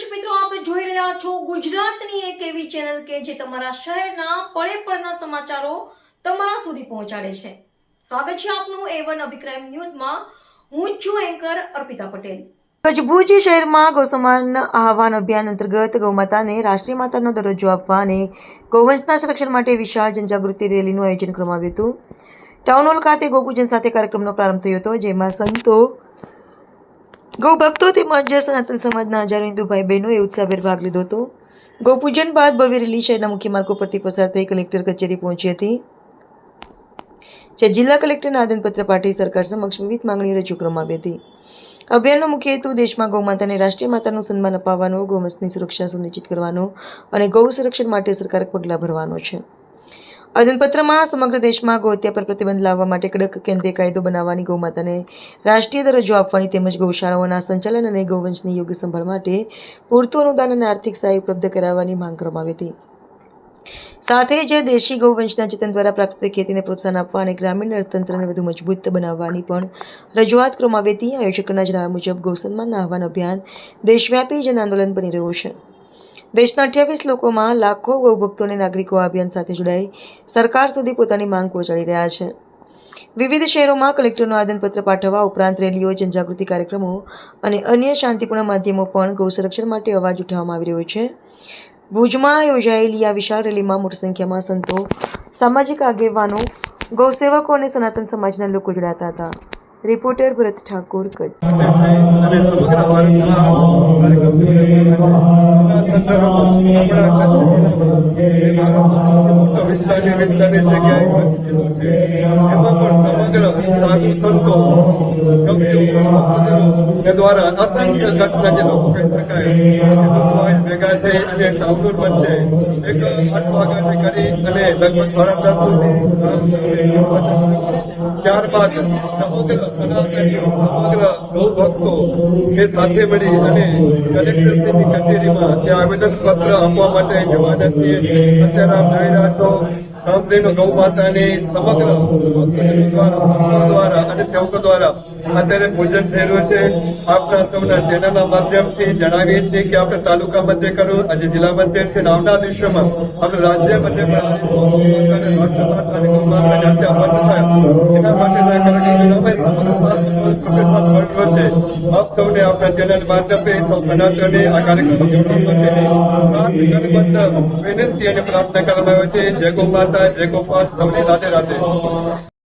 દર્શક મિત્રો, આપ જોઈ રહ્યા છો ગુજરાતની એક એવી ચેનલ કે જે તમારા શહેરના પળે પળના સમાચારો તમારા સુધી પહોંચાડે છે. સ્વાગત છે આપનું A1 અભિક્રાઇમ ન્યૂઝમાં. હું છું એન્કર અર્પિતા પટેલ. ભુજ શહેરમાં ગૌસન્માન આહવાન અભિયાન અંતર્ગત ગૌમાતાને રાષ્ટ્રીય માતાનો દરજ્જો આપવા અને ગૌવંશના સંરક્ષણ માટે વિશાળ જનજાગૃતિ રેલીનું આયોજન કરવામાં આવ્યું હતું. ટાઉન હોલ ખાતે ગૌપૂજન સાથે કાર્યક્રમનો પ્રારંભ થયો હતો, જેમાં સંતો, ગૌભક્તો તેમજ સનાતન સમાજના હજારો હિન્દુ ભાઈ બહેનોએ ઉત્સાહભેર ભાગ લીધો હતો. ગૌપૂજન બાદ ભવ્ય રેલી શહેરના મુખ્ય માર્ગો પરથી પસાર થઈ કલેક્ટર કચેરી પહોંચી હતી, જે જિલ્લા કલેક્ટરના આવેદનપત્ર પાઠવી સરકાર સમક્ષ વિવિધ માંગણીઓ રજૂ કરવામાં આવી હતી. અભિયાનનો મુખ્ય હેતુ દેશમાં ગૌમાતાને રાષ્ટ્રીય માતાનું સન્માન અપાવવાનો, ગૌવંશની સુરક્ષા સુનિશ્ચિત કરવાનો અને ગૌ સંરક્ષણ માટે અસરકારક પગલાં ભરવાનો છે. આવેદનપત્રમાં સમગ્ર દેશમાં ગૌહત્યા પર પ્રતિબંધ લાવવા માટે કડક કેન્દ્રીય કાયદો બનાવવાની, ગૌમાતાને રાષ્ટ્રીય દરજ્જો આપવાની તેમજ ગૌશાળાઓના સંચાલન અને ગૌવંશની યોગ્ય સંભાળ માટે પૂરતું અનુદાન અને આર્થિક સહાય ઉપલબ્ધ કરાવવાની માંગ કરવામાં આવી હતી. સાથે જ દેશી ગૌવંશના જતન દ્વારા પ્રાપ્ત ખેતીને પ્રોત્સાહન આપવા અને ગ્રામીણ અર્થતંત્રને વધુ મજબૂત બનાવવાની પણ રજૂઆત કરવામાં આવી હતી. આયોજકોના જણાવ્યા મુજબ ગૌસન્માન આહવાન અભિયાન દેશવ્યાપી જન આંદોલન બની રહ્યું છે. દેશના 28 લોકોમાં લાખો ગૌભક્તો અને નાગરિકો આ અભિયાન સાથે જોડાઈ સરકાર સુધી પોતાની માંગ પહોંચાડી રહ્યા છે. વિવિધ શહેરોમાં કલેક્ટરનું આવેદનપત્ર પાઠવવા ઉપરાંત રેલીઓ, જનજાગૃતિ કાર્યક્રમો અને અન્ય શાંતિપૂર્ણ માધ્યમો પણ ગૌ સંરક્ષણ માટે અવાજ ઉઠાવવામાં આવી રહ્યો છે. ભુજમાં યોજાયેલી આ વિશાળ રેલીમાં મોટી સંખ્યામાં સંતો, સામાજિક આગેવાનો, ગૌસેવકો અને સનાતન સમાજના લોકો જોડાયા હતા. રિપોર્ટર ભરત ઠાકોર, કચ્છ. દ્વારા અસંખ્ય કચ્છના જે લોકો કહી શકાય ભેગા થઈ અને ટાઉન વચ્ચે એક 8 વાગ્યાથી કરી અને લગભગ 10:30 સુધી ત્યારબાદ સમગ્ર સનાતનીઓ, સમગ્ર ગૌભક્તો એ સાથે મળી અને કલેક્ટરશ્રીની કચેરીમાં ત્યાં આવેદનપત્ર આપવા માટે જવાના છીએ. અત્યારે આપ જોઈ રહ્યા છો રામદેવનો ગૌ માતાની સમગ્ર ભક્તો દ્વારા અને સેવકો દ્વારા અત્યારે પૂજન થઈ રહ્યું છે. આપના સૌના ચેનલના માધ્યમથી જણાવીએ છીએ કે આપણે તાલુકા મધ્ય કરું, આજે જિલ્લા મધ્ય છે. આવનાર દિવસોમાં આપણે રાજ્ય મધ્ય પણ રાષ્ટ્ર માતાની હત્યા બંધ થાય એના માટે છે. આપ સૌને આપણા ચેનલ માધ્યમે સૌ સનાતને આ કાર્યક્રમ વિનંતી અને પ્રાર્થના કરવામાં આવે છે. જય ગૌ માતા, જય ગોપાલ, સૌને રાધે રાધે.